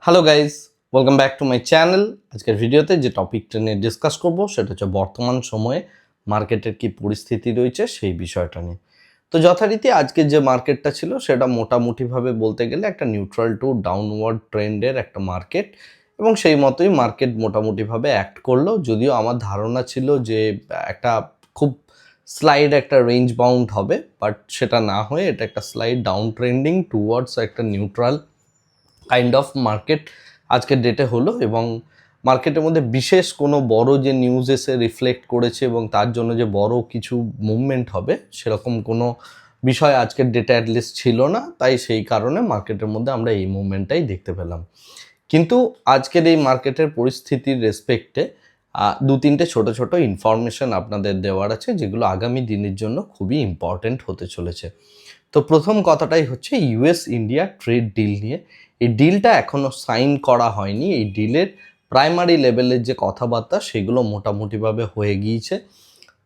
Hello guys, welcome back to my channel. আজকের ভিডিওতে যে টপিকটা নিয়ে ডিসকাস করব সেটা হচ্ছে বর্তমান সময়ে মার্কেটের কি পরিস্থিতি রয়েছে সেই বিষয়টা নিয়ে। তো যথারীতি আজকের যে মার্কেটটা ছিল সেটা মোটামুটিভাবে বলতে গেলে একটা নিউট্রাল টু ডাউনওয়ার্ড ট্রেন্ডের একটা মার্কেট, এবং সেই মতোই মার্কেট মোটামুটিভাবে অ্যাক্ট করলো। যদিও আমার ধারণা ছিল যে একটা খুব স্লাইড একটা রেঞ্জ বাউন্ড হবে, বাট সেটা না হয়ে এটা একটা স্লাইড ডাউন ট্রেন্ডিং টুয়ার্ডস একটা নিউট্রাল কাইন্ড অফ মার্কেট আজকের ডেটে হলো। এবং মার্কেটের মধ্যে বিশেষ কোনো বড় যে নিউজ এসে রিফ্লেক্ট করেছে এবং তার জন্য যে বড় কিছু মুভমেন্ট হবে সেরকম কোনো বিষয় আজকের ডেটে অ্যাটলিস্ট ছিল না। তাই সেই কারণে মার্কেটের মধ্যে আমরা এই মুভমেন্টটাই দেখতে পেলাম। কিন্তু আজকের এই মার্কেটের পরিস্থিতির রেসপেক্টে দু তিনটে ছোটো ছোটো ইনফরমেশন আপনাদের দেওয়ার আছে, যেগুলো আগামী দিনের জন্য খুবই ইম্পর্ট্যান্ট হতে চলেছে। তো প্রথম কথাটাই হচ্ছে ইউএস ইন্ডিয়া ট্রেড ডিল নিয়ে। এই ডিলটা এখনও সাইন করা হয়নি। এই ডিলের প্রাইমারি লেভেলের যে কথাবার্তা সেগুলো মোটামুটিভাবে হয়ে গিয়েছে।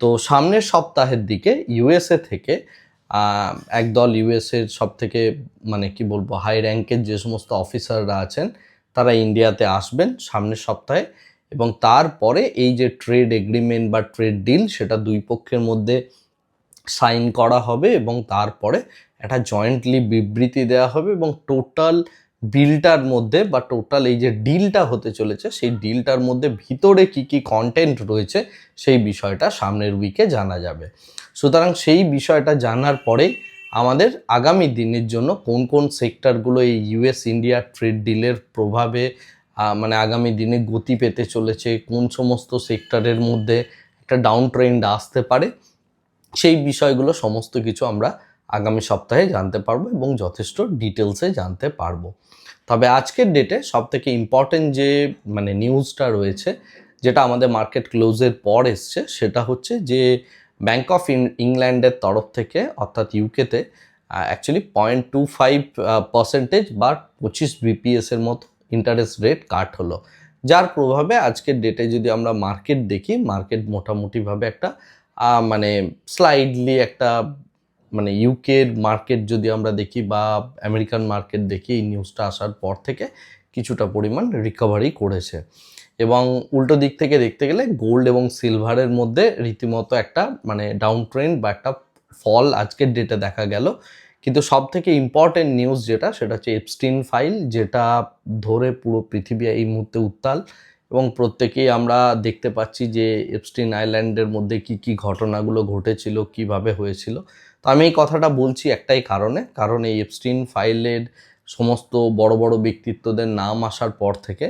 তো সামনের সপ্তাহের দিকে ইউএসএ থেকে একদল ইউএসএর সব থেকে মানে কি বলবো হাই র্যাঙ্কের যে সমস্ত অফিসাররা আছেন তারা ইন্ডিয়াতে আসবেন সামনের সপ্তাহে, এবং তারপরে এই যে ট্রেড এগ্রিমেন্ট বা ট্রেড ডিল সেটা দুই পক্ষের মধ্যে সাইন করা হবে এবং তারপরে একটা জয়েন্টলি বিবৃতি দেওয়া হবে, এবং টোটাল বিলটার মধ্যে বা টোটাল এই যে ডিলটা হতে চলেছে সেই ডিলটার মধ্যে ভিতরে কি কি কন্টেন্ট রয়েছে সেই বিষয়টা সামনের উইকে জানা যাবে। সুতরাং সেই বিষয়টা জানার পরেই আমাদের আগামী দিনের জন্য কোন কোন সেক্টরগুলো এই ইউএস ইন্ডিয়া ট্রেড ডিলের প্রভাবে মানে আগামী দিনে গতি পেতে চলেছে, কোন সমস্ত সেক্টরের মধ্যে একটা ডাউন ট্রেন্ড আসতে পারে, সেই বিষয়গুলো সমস্ত কিছু আমরা আগামী সপ্তাহে জানতে পারবো এবং যথেষ্ট ডিটেলসে জানতে পারবো। তবে আজকের ডেটে সবথেকে ইম্পর্টেন্ট যে মানে নিউজটা রয়েছে, যেটা আমাদের মার্কেট ক্লোজের পর এসছে, সেটা হচ্ছে যে ব্যাঙ্ক অফ ইংল্যান্ডের তরফ থেকে অর্থাৎ ইউকেতে অ্যাকচুয়ালি 0.25% বা 25 বিপিএসের মতো ইন্টারেস্ট রেট কাট হলো, যার প্রভাবে আজকের ডেটে যদি আমরা মার্কেট দেখি, মার্কেট মোটামুটিভাবে একটা মানে স্লাইডলি একটা মানে ইউকের মার্কেট যদি আমরা দেখি বা আমেরিকান মার্কেট দেখি, এই নিউজটা আসার পর থেকে কিছুটা পরিমাণ রিকভারি করেছে। এবং উল্টো দিক থেকে দেখতে গেলে গোল্ড এবং সিলভারের মধ্যে রীতিমতো একটা মানে ডাউন ট্রেন্ড বা একটা ফল আজকের ডেটে দেখা গেল। কিন্তু সব থেকে ইম্পর্টেন্ট নিউজ যেটা, সেটা হচ্ছে এপস্টিন ফাইল, যেটা ধরে পুরো পৃথিবী এই মুহূর্তে উত্তাল, এবং প্রত্যেকেই আমরা দেখতে পাচ্ছি যে এপস্টিন আইল্যান্ডের মধ্যে কি কি ঘটনাগুলো ঘটেছিল, কিভাবে হয়েছিল। তো আমি এই কথাটা বলছি একটাই কারণ এই এপস্টিন ফাইলের সমস্ত বড় বড় ব্যক্তিত্বদের নাম আসার পর থেকে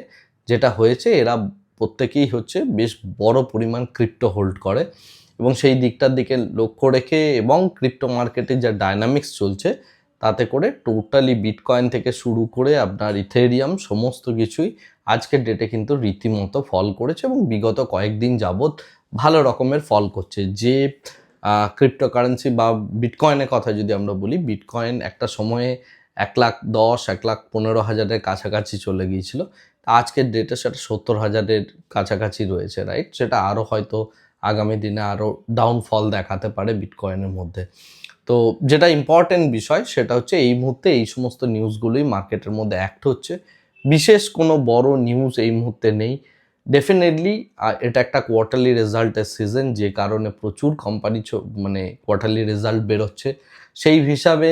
যেটা হয়েছে, এরা প্রত্যেকেই হচ্ছে বেশ বড় পরিমাণ ক্রিপ্টো হোল্ড করে, এবং সেই দিকটার দিকে লক্ষ্য রেখে এবং ক্রিপ্টো মার্কেটে যা ডায়নামিক্স চলছে তাতে করে টোটালি বিটকয়েন থেকে শুরু করে আপনার ইথেরিয়াম সমস্ত কিছুই আজকের ডেটে কিন্তু রীতিমতো ফল করেছে এবং বিগত কয়েকদিন যাবৎ ভালো রকমের ফল করছে। যে ক্রিপ্টোকারেন্সি বা বিটকয়েনের কথা যদি আমরা বলি, বিটকয়েন একটা সময়ে 1,10,000 1,15,000-এর কাছাকাছি চলে গিয়েছিল। আজকের ডেটে সেটা 70,000-এর কাছাকাছি রয়েছে, রাইট? সেটা আরও হয়তো আগামী দিনে আরও ডাউনফল দেখাতে পারে বিটকয়েনের মধ্যে। তো যেটা ইম্পর্টেন্ট বিষয় সেটা হচ্ছে এই মুহূর্তে এই সমস্ত নিউজগুলোই মার্কেটের মধ্যে অ্যাক্ট হচ্ছে। বিশেষ কোনো বড় নিউজ এই মুহূর্তে নেই। ডেফিনেটলি এটা একটা কোয়ার্টারলি রেজাল্টের সিজন, যে কারণে প্রচুর কোম্পানি মানে কোয়ার্টারলি রেজাল্ট বেরোচ্ছে। সেই হিসাবে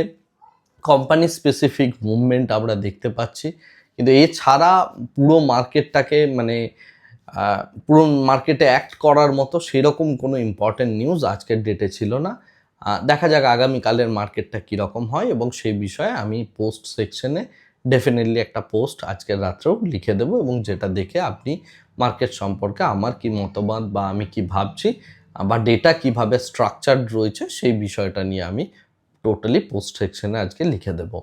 কোম্পানি স্পেসিফিক মুভমেন্ট আমরা দেখতে পাচ্ছি, কিন্তু এছাড়া পুরো মার্কেটটাকে মানে পুরো মার্কেটে অ্যাক্ট করার মতো সেরকম কোনো ইম্পর্টেন্ট নিউজ আজকের ডেটে ছিল না। দেখা যাক আগামীকালের মার্কেটটা কীরকম হয়, এবং সেই বিষয়ে আমি পোস্ট সেকশনে ডেফিনেটলি একটা পোস্ট আজকের রাত্রেও লিখে দেবো, এবং যেটা দেখে আপনি মার্কেট সম্পর্কে আমার কি মতবাদ বা আমি কি ভাবছি বা ডেটা কিভাবে স্ট্রাকচার্ড রয়েছে সেই বিষয়টা নিয়ে আমি টোটালি পোস্ট সেকশনে আজকে লিখে দেবো।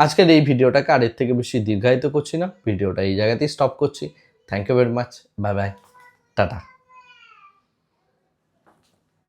আজকের এই ভিডিওটাকে আর এর থেকে বেশি দীর্ঘায়িত করছি না, ভিডিওটা এই জায়গাতেই স্টপ করছি। Thank you very much, bye bye, tata.